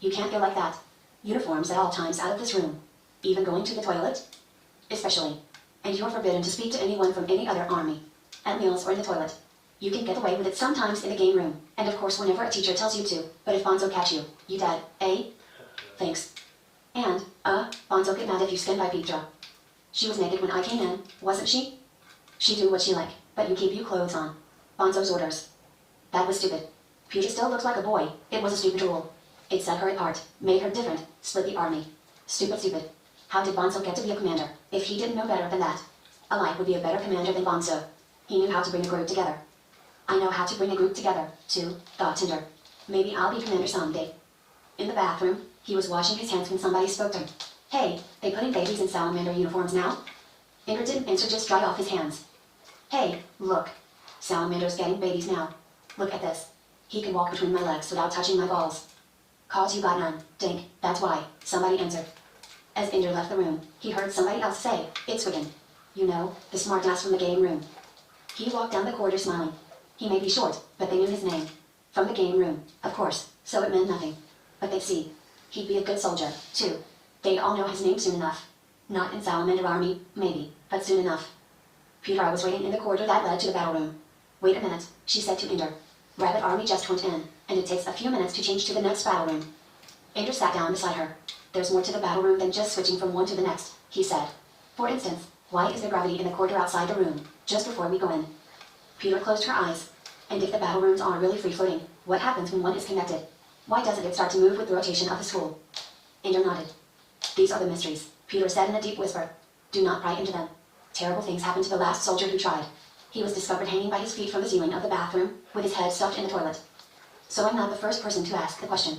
You can't go like that. Uniforms at all times out of this room. Even going to the toilet? Especially. And you're forbidden to speak to anyone from any other army. At meals or in the toilet. You can get away with it sometimes in the game room, and of course whenever a teacher tells you to, but if Bonzo catch you, you dead, eh? Thanks. And, Bonzo get mad if you stand by Petra. She was naked when I came in, wasn't she? She do what she like, but you keep you clothes on. Bonzo's orders. That was stupid. Petra still looked like a boy, it was a stupid rule. It set her apart, made her different, split the army. Stupid, stupid. How did Bonzo get to be a commander, if he didn't know better than that? Alike would be a better commander than Bonzo. He knew how to bring a group together. I know how to bring a group together, too, thought Tinder. Maybe I'll be commander someday. In the bathroom, he was washing his hands when somebody spoke to him. Hey, they putting babies in salamander uniforms now? Inder didn't answer, just dried off his hands. Hey, look. Salamander's getting babies now. Look at this. He can walk between my legs without touching my balls. Cause you got none, Dink, that's why, somebody answered. As Inder left the room, he heard somebody else say, it's Wigan. You know, the smart ass from the game room. He walked down the corridor smiling. He may be short, but they knew his name. From the game room, of course, so it meant nothing. But they'd see. He'd be a good soldier, too. They'd all know his name soon enough. Not in Salamander Army, maybe, but soon enough. Petra was waiting in the corridor that led to the battle room. Wait a minute, she said to Inder. Rabbit Army just went in, and it takes a few minutes to change to the next battle room. Inder sat down beside her. There's more to the battle room than just switching from one to the next, he said. For instance, why is there gravity in the corridor outside the room, just before we go in? Petra closed her eyes. And if the battle rooms are really free-floating, what happens when one is connected? Why doesn't it start to move with the rotation of the spool? Inder nodded. These are the mysteries, Petra said in a deep whisper. Do not pry into them. Terrible things happened to the last soldier who tried. He was discovered hanging by his feet from the ceiling of the bathroom, with his head stuffed in the toilet. So I'm not the first person to ask the question.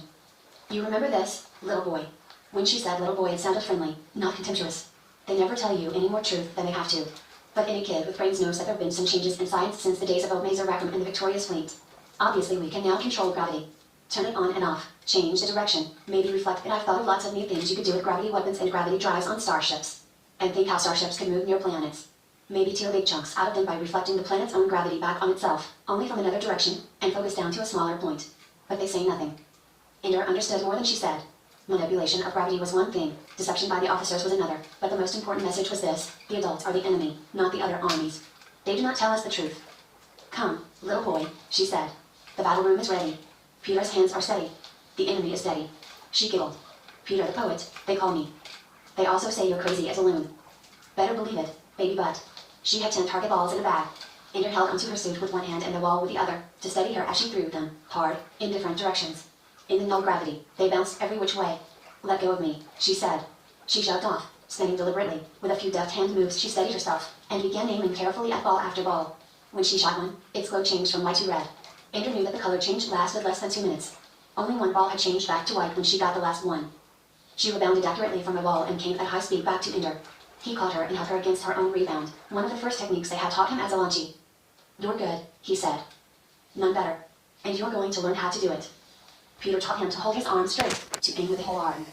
You remember this, little boy? When she said little boy, it sounded friendly, not contemptuous. They never tell you any more truth than they have to. But any kid with brains knows that there have been some changes in science since the days of Maser Rackham and the Victoria's fleet. Obviously we can now control gravity. Turn it on and off, change the direction, maybe reflect, and I've thought of lots of neat things you could do with gravity weapons and gravity drives on starships. And think how starships could move near planets. Maybe tear big chunks out of them by reflecting the planet's own gravity back on itself, only from another direction, and focus down to a smaller point. But they say nothing. Inder understood more than she said. Manipulation of gravity was one thing, deception by the officers was another, but the most important message was this: the adults are the enemy, not the other armies. They do not tell us the truth. Come, little boy, she said. The battle room is ready. Petra's hands are steady. The enemy is steady. She giggled. Petra the poet, they call me. They also say you're crazy as a loon. Better believe it, baby butt. She had 10 target balls in a bag. Inder held onto her suit with one hand and the wall with the other, to steady her as she threw them, hard, in different directions. In the null gravity, they bounced every which way. Let go of me, she said. She shoved off, spinning deliberately. With a few deft hand moves she steadied herself, and began aiming carefully at ball after ball. When she shot one, its glow changed from white to red. Inder knew that the color change lasted less than 2 minutes. Only one ball had changed back to white when she got the last one. She rebounded accurately from the wall and came at high speed back to Inder. He caught her and held her against her own rebound, one of the first techniques they had taught him as a launchie. You're good, he said. None better. And you're going to learn how to do it. Petra taught him to hold his arm straight, to aim with the whole arm.